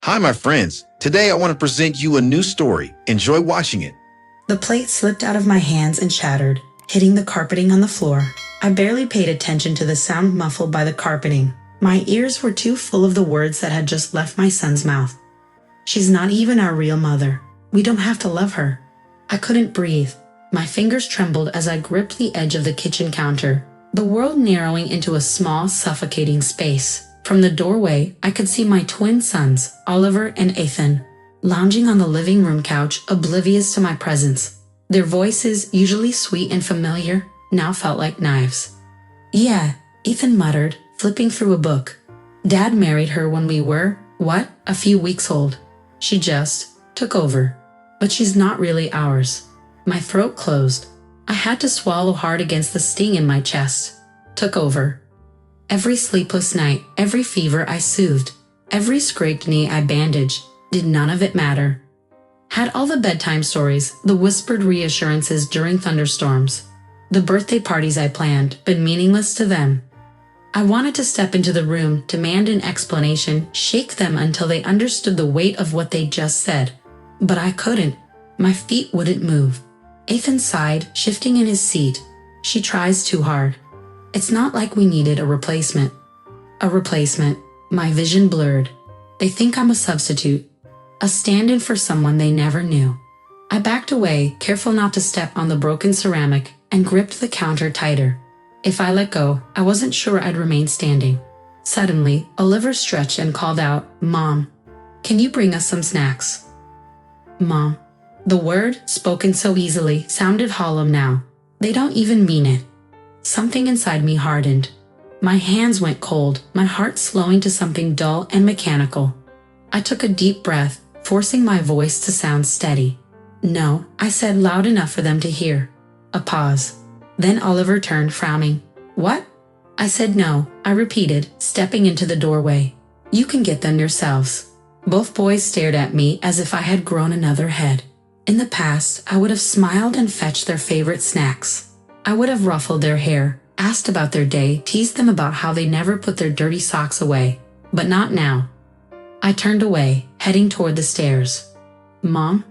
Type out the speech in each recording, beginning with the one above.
Hi, my friends. Today I want to present you a new story. Enjoy watching it. The plate slipped out of my hands and shattered, hitting the carpeting on the floor. I barely paid attention to the sound muffled by the carpeting. My ears were too full of the words that had just left my son's mouth. She's not even our real mother. We don't have to love her. I couldn't breathe. My fingers trembled as I gripped the edge of the kitchen counter, the world narrowing into a small, suffocating space. From the doorway, I could see my twin sons, Oliver and Ethan, lounging on the living room couch, oblivious to my presence. Their voices, usually sweet and familiar, now felt like knives. "Yeah," Ethan muttered, flipping through a book. "Dad married her when we were, a few weeks old. She just took over. But she's not really ours." My throat closed. I had to swallow hard against the sting in my chest. Took over. Every sleepless night, every fever I soothed, every scraped knee I bandaged, did none of it matter? Had all the bedtime stories, the whispered reassurances during thunderstorms, the birthday parties I planned, been meaningless to them? I wanted to step into the room, demand an explanation, shake them until they understood the weight of what they just said. But I couldn't. My feet wouldn't move. Ethan sighed, shifting in his seat. "She tries too hard. It's not like we needed a replacement." A replacement. My vision blurred. They think I'm a substitute. A stand-in for someone they never knew. I backed away, careful not to step on the broken ceramic, and gripped the counter tighter. If I let go, I wasn't sure I'd remain standing. Suddenly, Oliver stretched and called out, "Mom, can you bring us some snacks?" Mom. The word, spoken so easily, sounded hollow now. They don't even mean it. Something inside me hardened. My hands went cold, my heart slowing to something dull and mechanical. I took a deep breath, forcing my voice to sound steady. "No," I said loud enough for them to hear. A pause. Then Oliver turned, frowning. "What?" I said no, I repeated, stepping into the doorway. "You can get them yourselves." Both boys stared at me as if I had grown another head. In the past, I would have smiled and fetched their favorite snacks. I would have ruffled their hair, asked about their day, teased them about how they never put their dirty socks away. But not now. I turned away, heading toward the stairs. "Mom?"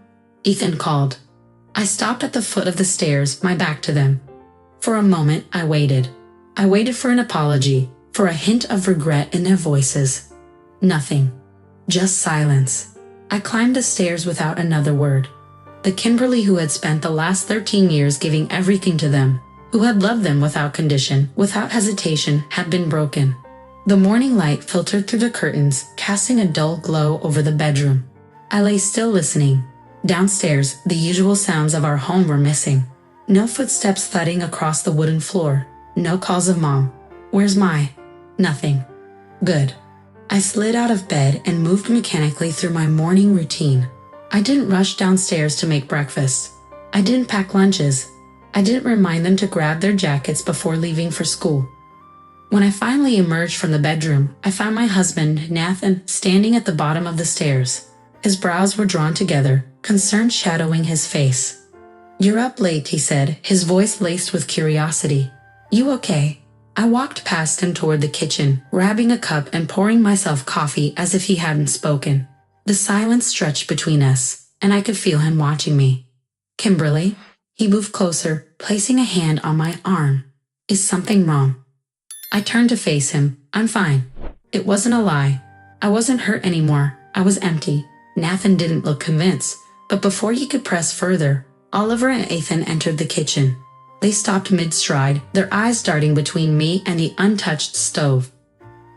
Ethan called. I stopped at the foot of the stairs, my back to them. For a moment, I waited. I waited for an apology, for a hint of regret in their voices. Nothing. Just silence. I climbed the stairs without another word. The Kimberly who had spent the last 13 years giving everything to them, who had loved them without condition, without hesitation, had been broken. The morning light filtered through the curtains, casting a dull glow over the bedroom. I lay still listening. Downstairs, the usual sounds of our home were missing. No footsteps thudding across the wooden floor. No calls of Mom. "Where's my?" Nothing. Good. I slid out of bed and moved mechanically through my morning routine. I didn't rush downstairs to make breakfast. I didn't pack lunches. I didn't remind them to grab their jackets before leaving for school. When I finally emerged from the bedroom, I found my husband, Nathan, standing at the bottom of the stairs. His brows were drawn together, concern shadowing his face. "You're up late," he said, his voice laced with curiosity. "You okay?" I walked past him toward the kitchen, grabbing a cup and pouring myself coffee as if he hadn't spoken. The silence stretched between us, and I could feel him watching me. "Kimberly?" He moved closer, placing a hand on my arm. "Is something wrong?" I turned to face him. "I'm fine." It wasn't a lie. I wasn't hurt anymore. I was empty. Nathan didn't look convinced, but before he could press further, Oliver and Ethan entered the kitchen. They stopped mid-stride, their eyes darting between me and the untouched stove.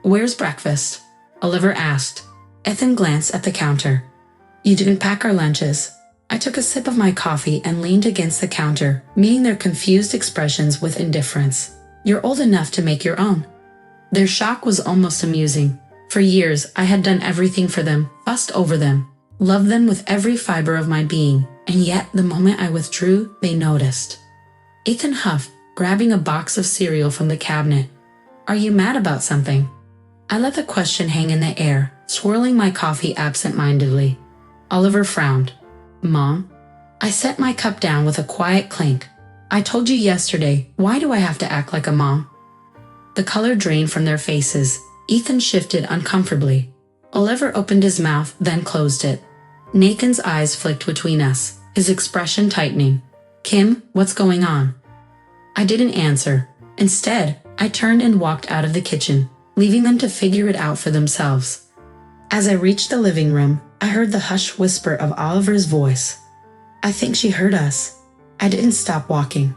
"Where's breakfast?" Oliver asked. Ethan glanced at the counter. "You didn't pack our lunches." I took a sip of my coffee and leaned against the counter, meeting their confused expressions with indifference. "You're old enough to make your own." Their shock was almost amusing. For years, I had done everything for them, fussed over them, loved them with every fiber of my being, and yet the moment I withdrew, they noticed. Ethan huffed, grabbing a box of cereal from the cabinet. "Are you mad about something?" I let the question hang in the air, swirling my coffee absent-mindedly. Oliver frowned. "Mom?" I set my cup down with a quiet clink. "I told you yesterday, why do I have to act like a mom?" The color drained from their faces. Ethan shifted uncomfortably. Oliver opened his mouth, then closed it. Nathan's eyes flicked between us, his expression tightening. Kim, what's going on? I didn't answer. Instead, I turned and walked out of the kitchen, leaving them to figure it out for themselves. As I reached the living room, I heard the hushed whisper of Oliver's voice. I think she heard us. I didn't stop walking.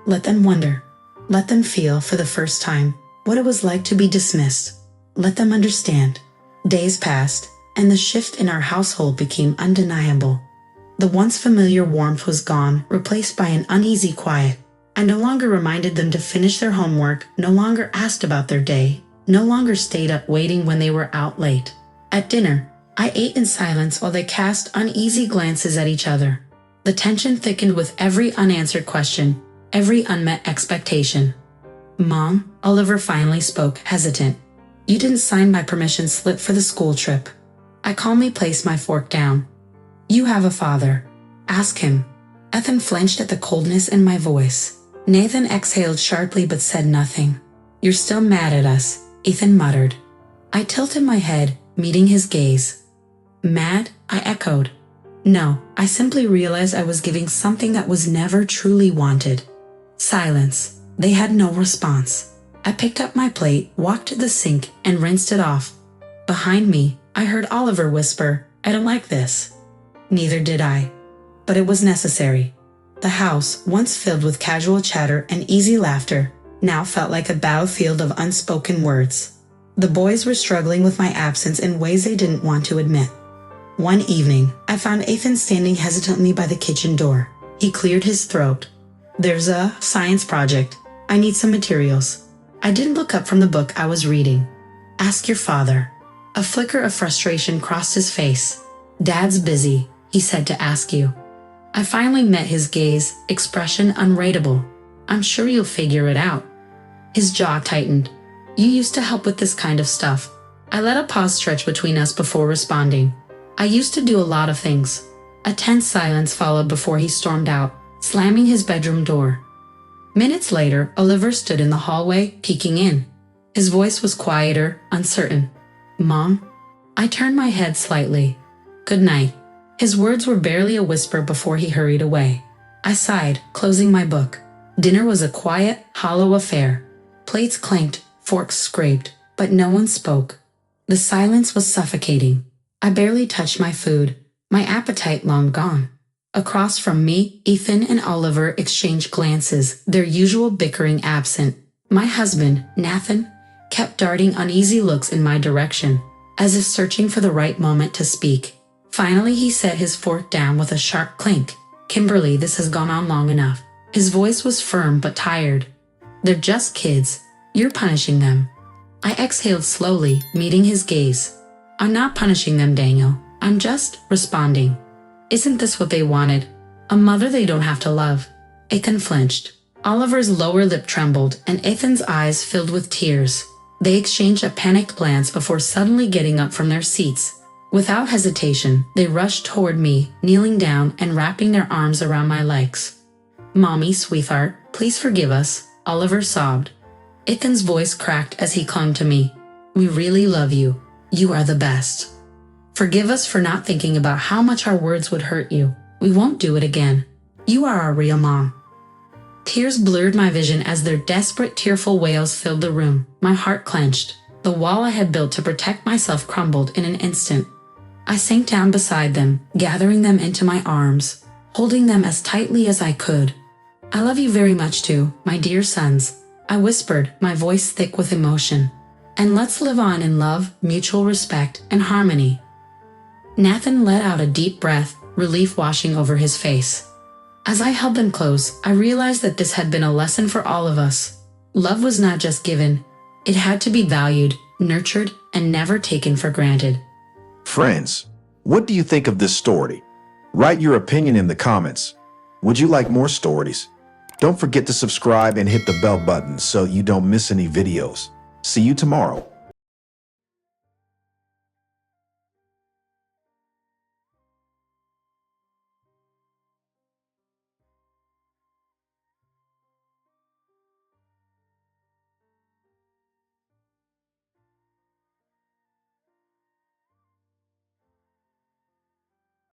Let them wonder. Let them feel, for the first time, what it was like to be dismissed. Let them understand. Days passed, and the shift in our household became undeniable. The once familiar warmth was gone, replaced by an uneasy quiet. I no longer reminded them to finish their homework, no longer asked about their day, no longer stayed up waiting when they were out late. At dinner, I ate in silence while they cast uneasy glances at each other. The tension thickened with every unanswered question, every unmet expectation. Mom, Oliver finally spoke, hesitant. You didn't sign my permission slip for the school trip. I calmly placed my fork down. You have a father. Ask him. Ethan flinched at the coldness in my voice. Nathan exhaled sharply but said nothing. You're still mad at us, Ethan muttered. I tilted my head, meeting his gaze. Mad? I echoed. No, I simply realized I was giving something that was never truly wanted. Silence. They had no response. I picked up my plate, walked to the sink, and rinsed it off. Behind me, I heard Oliver whisper, I don't like this. Neither did I. But it was necessary. The house, once filled with casual chatter and easy laughter, now felt like a battlefield of unspoken words. The boys were struggling with my absence in ways they didn't want to admit. One evening, I found Ethan standing hesitantly by the kitchen door. He cleared his throat. There's a science project. I need some materials. I didn't look up from the book I was reading. Ask your father. A flicker of frustration crossed his face. Dad's busy, he said to ask you. I finally met his gaze, expression unreadable. I'm sure you'll figure it out. His jaw tightened. You used to help with this kind of stuff. I let a pause stretch between us before responding. I used to do a lot of things. A tense silence followed before he stormed out, slamming his bedroom door. Minutes later, Oliver stood in the hallway, peeking in. His voice was quieter, uncertain. Mom? I turned my head slightly. Good night. His words were barely a whisper before he hurried away. I sighed, closing my book. Dinner was a quiet, hollow affair. Plates clanked, forks scraped, but no one spoke. The silence was suffocating. I barely touched my food, my appetite long gone. Across from me, Ethan and Oliver exchanged glances, their usual bickering absent. My husband, Nathan, kept darting uneasy looks in my direction, as if searching for the right moment to speak. Finally, he set his fork down with a sharp clink. Kimberly, this has gone on long enough. His voice was firm but tired. They're just kids. You're punishing them. I exhaled slowly, meeting his gaze. I'm not punishing them, Daniel. I'm just responding. Isn't this what they wanted? A mother they don't have to love. Ethan flinched. Oliver's lower lip trembled, and Ethan's eyes filled with tears. They exchanged a panicked glance before suddenly getting up from their seats. Without hesitation, they rushed toward me, kneeling down and wrapping their arms around my legs. Mommy, sweetheart, please forgive us, Oliver sobbed. Ethan's voice cracked as he clung to me. We really love you. You are the best. Forgive us for not thinking about how much our words would hurt you. We won't do it again. You are our real mom. Tears blurred my vision as their desperate, tearful wails filled the room. My heart clenched. The wall I had built to protect myself crumbled in an instant. I sank down beside them, gathering them into my arms, holding them as tightly as I could. I love you very much too, my dear sons, I whispered, my voice thick with emotion. And let's live on in love, mutual respect, and harmony. Nathan let out a deep breath, relief washing over his face. As I held them close, I realized that this had been a lesson for all of us. Love was not just given. It had to be valued, nurtured, and never taken for granted. Friends, what do you think of this story? Write your opinion in the comments. Would you like more stories? Don't forget to subscribe and hit the bell button so you don't miss any videos. See you tomorrow.